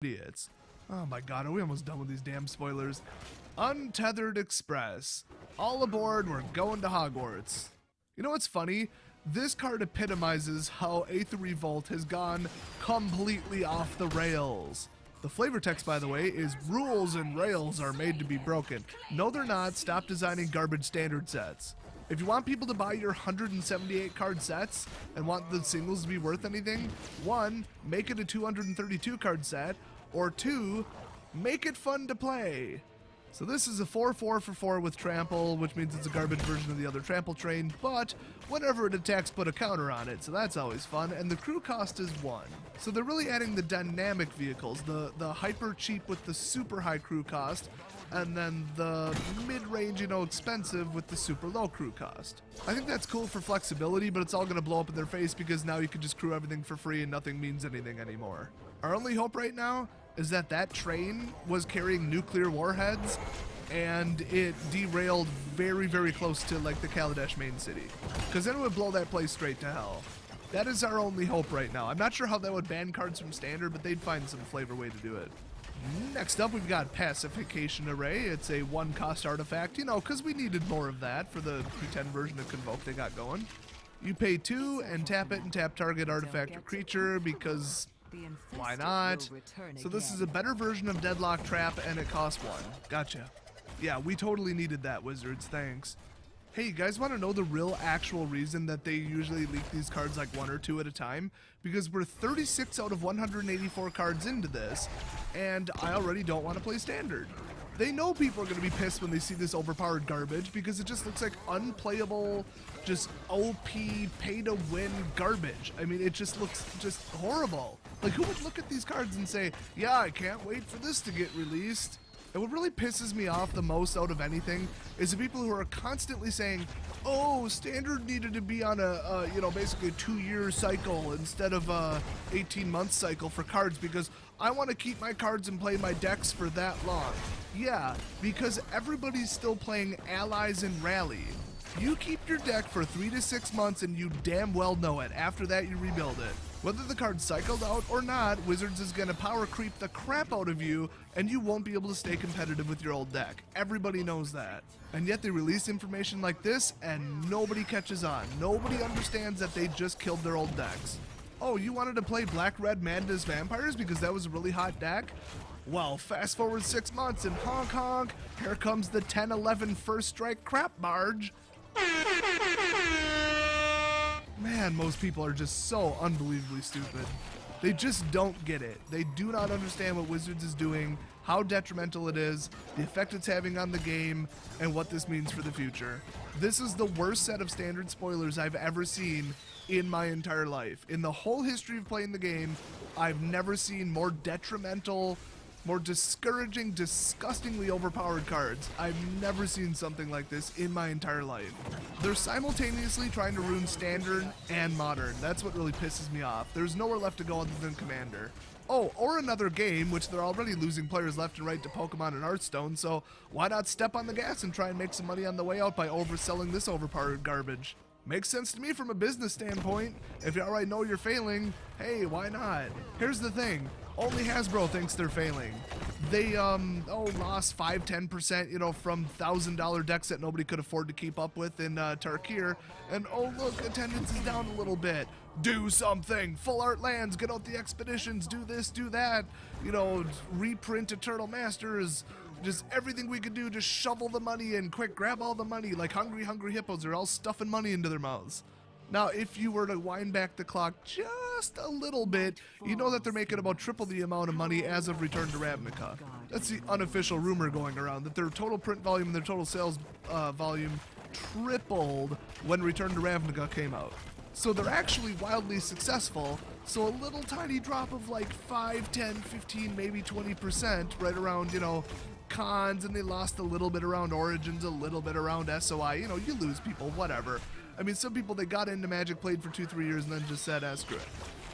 idiots. Oh my god, are we almost done with these damn spoilers? Untethered Express. All aboard, we're going to Hogwarts. You know what's funny? This card epitomizes how Aether Revolt has gone completely off the rails. The flavor text, by the way, is rules and rails are made to be broken. No, they're not. Stop designing garbage standard sets. If you want people to buy your 178 card sets and want the singles to be worth anything, 1, make it a 232 card set, or 2, make it fun to play. So this is a 4/4 for 4 with trample, which means it's a garbage version of the other trample train, but whenever it attacks, put a counter on it, so that's always fun, and the crew cost is 1. So they're really adding the dynamic vehicles, the hyper cheap with the super high crew cost, and then the mid-range, expensive with the super low crew cost. I think that's cool for flexibility, but it's all going to blow up in their face because now you can just crew everything for free and nothing means anything anymore. Our only hope right now is that that train was carrying nuclear warheads and it derailed very, very close to like the Kaladesh main city, because then it would blow that place straight to hell. That is our only hope right now. I'm not sure how that would ban cards from standard, but they'd find some flavor way to do it. Next up, we've got Pacification Array. It's a 1-cost artifact, because we needed more of that for the pretend version of Convoke they got going. You pay 2 and tap it and tap target artifact or creature because why not? So this is a better version of Deadlock Trap and it costs 1. Gotcha. Yeah, we totally needed that, Wizards. Thanks. Hey, you guys want to know the real actual reason that they usually leak these cards like 1 or 2 at a time? Because we're 36 out of 184 cards into this, and I already don't want to play Standard. They know people are going to be pissed when they see this overpowered garbage because it just looks like unplayable, just OP, pay-to-win garbage. I mean, it just looks just horrible. Like, who would look at these cards and say, yeah, I can't wait for this to get released? And what really pisses me off the most out of anything is the people who are constantly saying, oh, Standard needed to be on a basically a 2-year cycle instead of a 18-month cycle for cards because I want to keep my cards and play my decks for that long. Yeah, because everybody's still playing Allies and Rally. You keep your deck for 3 to 6 months and you damn well know it. After that, you rebuild it. Whether the card's cycled out or not, Wizards is going to power creep the crap out of you and you won't be able to stay competitive with your old deck. Everybody knows that. And yet they release information like this and nobody catches on. Nobody understands that they just killed their old decks. Oh, you wanted to play Black-Red Madness Vampires because that was a really hot deck? Well, fast forward 6 months and honk honk, here comes the 10-11 First Strike Crap Barge. Man, most people are just so unbelievably stupid. They just don't get it. They do not understand what Wizards is doing, how detrimental it is, the effect it's having on the game, and what this means for the future. This is the worst set of standard spoilers I've ever seen in my entire life. In the whole history of playing the game, I've never seen more detrimental, more discouraging, disgustingly overpowered cards. I've never seen something like this in my entire life. They're simultaneously trying to ruin Standard and Modern. That's what really pisses me off. There's nowhere left to go other than Commander. Oh, or another game, which they're already losing players left and right to Pokemon and Hearthstone, so why not step on the gas and try and make some money on the way out by overselling this overpowered garbage? Makes sense to me from a business standpoint. If you already know you're failing, hey, why not? Here's the thing. Only Hasbro thinks they're failing. They, lost 5-10%, from $1,000 decks that nobody could afford to keep up with in Tarkir. And, oh, look, attendance is down a little bit. Do something. Full art lands, get out the expeditions, do this, do that. Reprint Eternal Masters. Just everything we could do to shovel the money in. Quick, grab all the money. Like hungry hippos are all stuffing money into their mouths. Now, if you were to wind back the clock just a little bit, you know that they're making about triple the amount of money as of Return to Ravnica. That's the unofficial rumor going around, that their total print volume and their total sales volume tripled when Return to Ravnica came out. So they're actually wildly successful, so a little tiny drop of like 5, 10, 15, maybe 20% right around, cons, and they lost a little bit around Origins, a little bit around SOI, you lose people, whatever. I mean, some people, they got into Magic, played for 2-3 years, and then just said, screw it.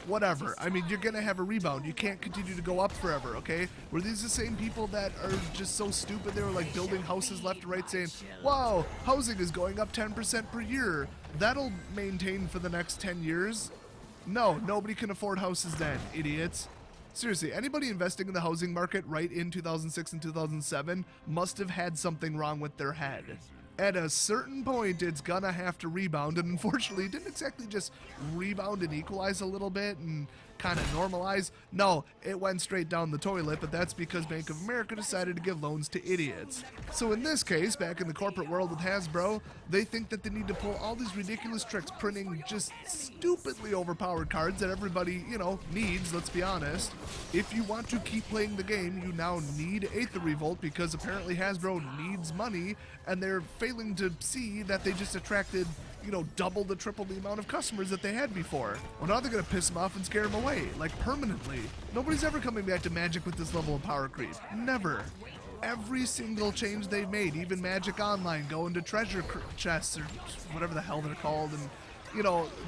Whatever. I mean, you're going to have a rebound. You can't continue to go up forever, okay? Were these the same people that are just so stupid they were, like, building houses left and right saying, wow, housing is going up 10% per year. That'll maintain for the next 10 years? No, nobody can afford houses then, idiots. Seriously, anybody investing in the housing market right in 2006 and 2007 must have had something wrong with their head. At a certain point, it's gonna have to rebound, and unfortunately, it didn't exactly just rebound and equalize a little bit and kind of normalize. No, it went straight down the toilet, but that's because Bank of America decided to give loans to idiots. So in this case, back in the corporate world with Hasbro, they think that they need to pull all these ridiculous tricks, printing just stupidly overpowered cards that everybody, needs, let's be honest. If you want to keep playing the game, you now need Aether Revolt, because apparently Hasbro needs money, and they're failing to see that they just attracted double the triple the amount of customers that they had before. Well, now they're gonna piss them off and scare them away, like permanently. Nobody's ever coming back to Magic with this level of power creep. Never. Every single change they've made, even Magic Online, going to treasure chests or whatever the hell they're called, and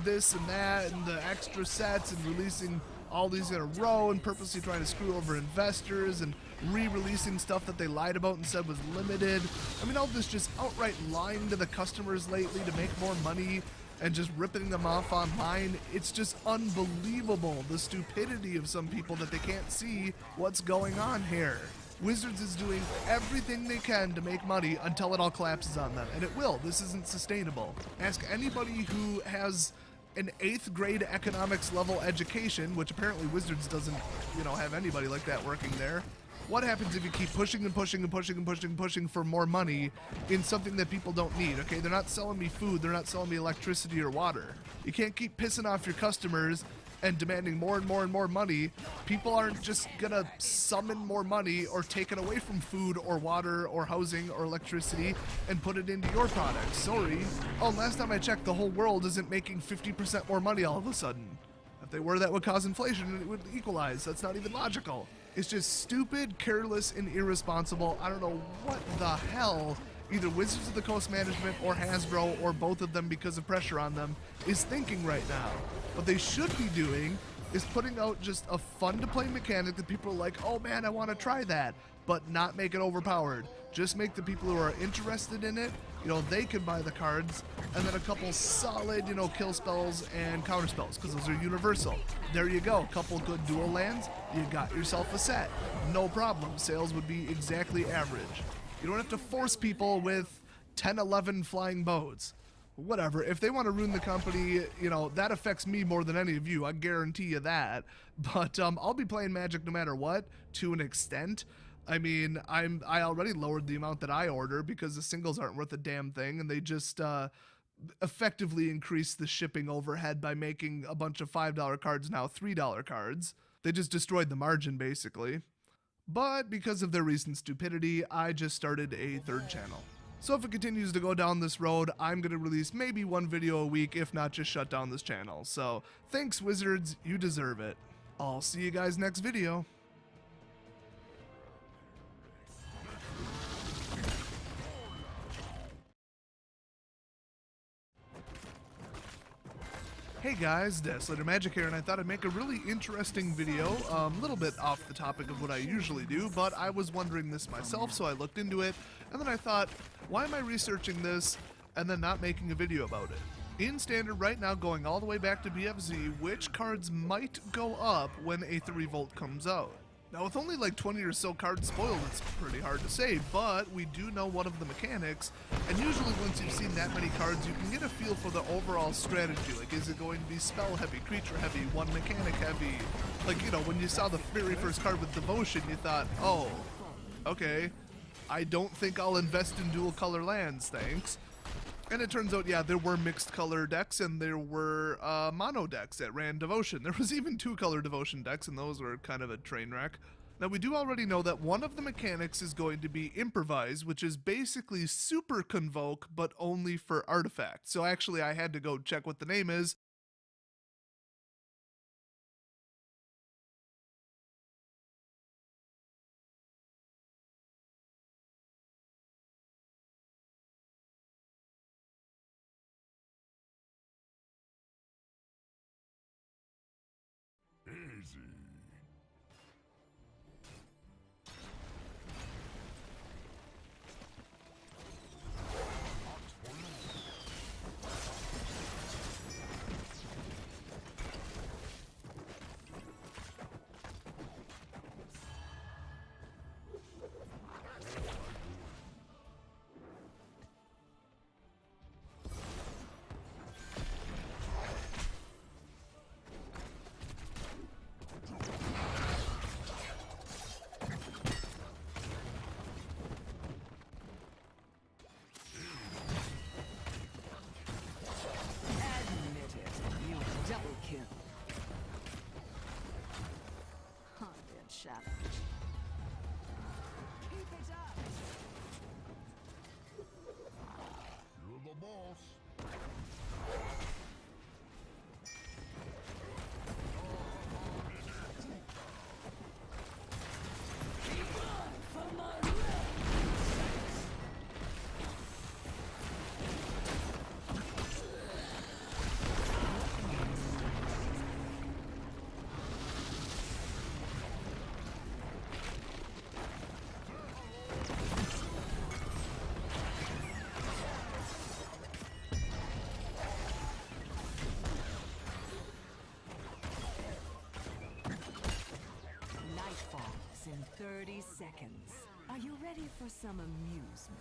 this and that, and the extra sets, and releasing all these in a row and purposely trying to screw over investors and re-releasing stuff that they lied about and said was limited. I mean, all this just outright lying to the customers lately to make more money and just ripping them off online. It's just unbelievable, the stupidity of some people, that they can't see what's going on here. Wizards is doing everything they can to make money until it all collapses on them, and it will. This isn't sustainable. Ask anybody who has an 8th grade economics level education, which apparently Wizards doesn't, have anybody like that working there. What happens if you keep pushing and pushing and pushing and pushing and pushing for more money in something that people don't need? Okay, they're not selling me food, they're not selling me electricity or water. You can't keep pissing off your customers and demanding more and more and more money. People aren't just gonna summon more money or take it away from food or water or housing or electricity and put it into your products. Sorry. Oh, last time I checked, the whole world isn't making 50% more money all of a sudden. If they were, that would cause inflation and it would equalize. That's not even logical. It's just stupid, careless, and irresponsible. I don't know what the hell either Wizards of the Coast management or Hasbro, or both of them because of pressure on them, is thinking right now. What they should be doing is putting out just a fun-to-play mechanic that people are like, oh man, I want to try that, but not make it overpowered. Just make the people who are interested in it, they can buy the cards, and then a couple solid, kill spells and counter spells, because those are universal. There you go, couple good dual lands, you got yourself a set. No problem, sales would be exactly average. You don't have to force people with 10, 11 flying boats. Whatever, if they want to ruin the company, that affects me more than any of you, I guarantee you that. But I'll be playing Magic no matter what, to an extent. I mean, I already lowered the amount that I order because the singles aren't worth a damn thing, and they just effectively increase the shipping overhead by making a bunch of $5 cards now $3 cards. They just destroyed the margin, basically. But because of their recent stupidity, I just started a 3rd channel. So if it continues to go down this road, I'm going to release maybe one video a week, if not just shut down this channel. So thanks, Wizards, you deserve it. I'll see you guys next video. Hey guys, Desolator Magic here, and I thought I'd make a really interesting video, a little bit off the topic of what I usually do, but I was wondering this myself, so I looked into it, and then I thought, why am I researching this and then not making a video about it? In Standard right now, going all the way back to BFZ, which cards might go up when Aether Revolt comes out? Now, with only like 20 or so cards spoiled, it's pretty hard to say, but we do know one of the mechanics, and usually once you've seen that many cards, you can get a feel for the overall strategy. Like, is it going to be spell heavy, creature heavy, one mechanic heavy? Like, when you saw the very first card with Devotion, you thought, oh, okay, I don't think I'll invest in dual color lands, thanks. And it turns out, yeah, there were mixed color decks and there were mono decks that ran Devotion. There was even 2-color Devotion decks, and those were kind of a train wreck. Now, we do already know that one of the mechanics is going to be Improvise, which is basically Super Convoke, but only for artifacts. So actually, I had to go check what the name is. Easy. In 30 seconds. Are you ready for some amusement?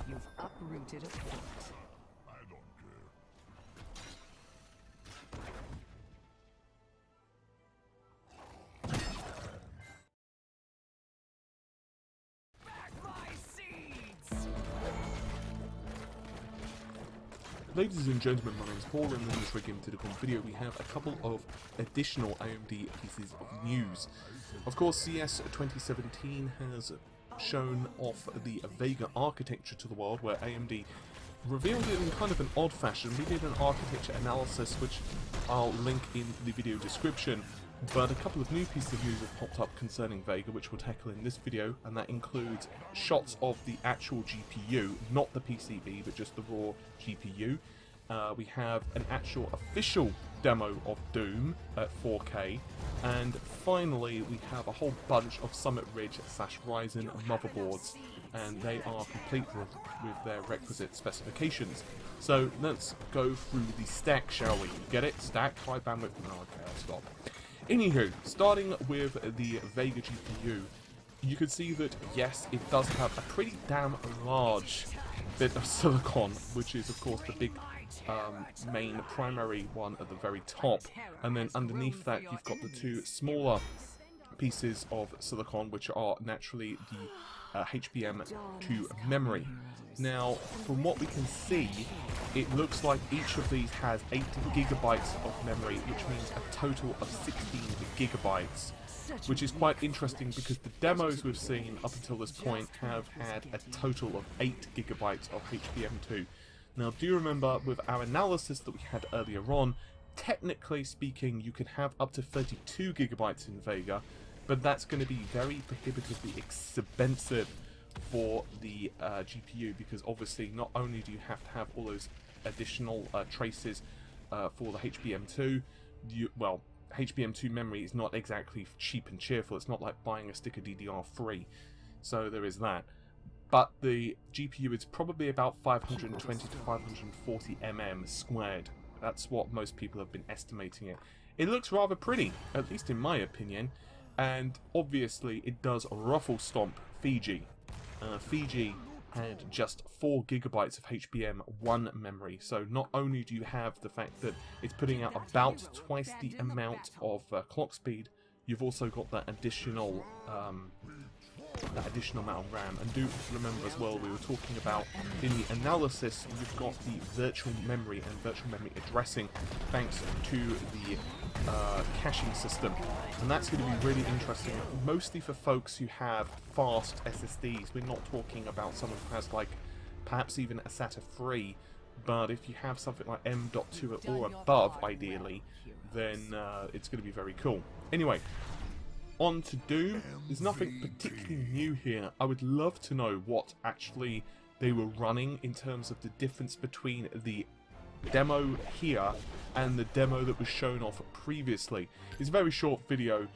You've uprooted a fort. I don't care. Ladies and gentlemen, my name is Paul, and in this Game to the video we have a couple of additional AMD pieces of news. Of course, CS 2017 has shown off the Vega architecture to the world, where AMD revealed it in kind of an odd fashion. We did an architecture analysis, which I'll link in the video description, but a couple of new pieces of news have popped up concerning Vega, which we'll tackle in this video, and that includes shots of the actual GPU, not the PCB, but just the raw GPU. We have an actual official demo of Doom at 4K, and finally we have a whole bunch of Summit Ridge / Ryzen motherboards, and they are complete with their requisite specifications. So let's go through the stack, shall we? Get it? Stack, high bandwidth. No, okay, I'll stop. Anywho, starting with the Vega GPU, you can see that yes, it does have a pretty damn large bit of silicon, which is of course the big main primary one at the very top, and then underneath that you've got the two smaller pieces of silicon, which are naturally the HBM2 memory. Now, from what we can see, it looks like each of these has 8 gigabytes of memory, which means a total of 16 gigabytes, which is quite interesting because the demos we've seen up until this point have had a total of 8 gigabytes of HBM2. Now, do you remember with our analysis that we had earlier on, technically speaking, you can have up to 32 gigabytes in Vega, but that's going to be very prohibitively expensive for the GPU, because obviously not only do you have to have all those additional traces for the HBM2, well, HBM2 memory is not exactly cheap and cheerful. It's not like buying a stick of DDR3, so there is that. But the GPU is probably about 520 to 540 mm squared. That's what most people have been estimating it. It looks rather pretty, at least in my opinion, and obviously it does ruffle stomp Fiji. Fiji had just 4 gigabytes of HBM1 memory, so not only do you have the fact that it's putting out about twice the amount of clock speed, you've also got that additional amount of RAM. And do remember as well, we were talking about in the analysis, you've got the virtual memory and virtual memory addressing thanks to the caching system, and that's going to be really interesting, mostly for folks who have fast SSDs. We're not talking about someone who has like perhaps even a SATA 3, but if you have something like M.2 or above ideally, then it's going to be very cool. Anyway, on to Doom. There's nothing particularly new here. I would love to know what actually they were running in terms of the difference between the demo here and the demo that was shown off previously. It's a very short video,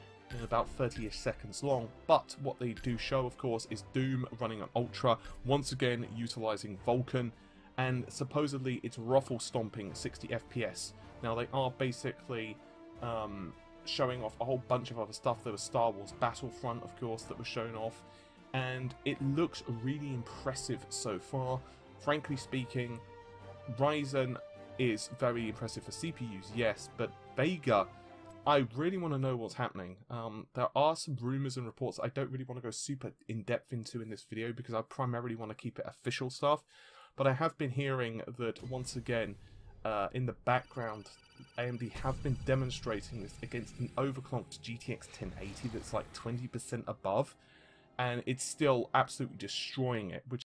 about 30ish seconds long, but what they do show, of course, is Doom running on Ultra, once again utilizing Vulkan, and supposedly it's ruffle stomping 60 FPS. Now they are basically showing off a whole bunch of other stuff. There was Star Wars Battlefront, of course, that was shown off, and it looks really impressive so far. Frankly speaking, Ryzen is very impressive for CPUs, yes, but Vega, I really want to know what's happening. There are some rumors and reports I don't really want to go super in-depth into in this video, because I primarily want to keep it official stuff, but I have been hearing that once again, in the background, AMD have been demonstrating this against an overclocked GTX 1080 that's like 20% above, and it's still absolutely destroying it, which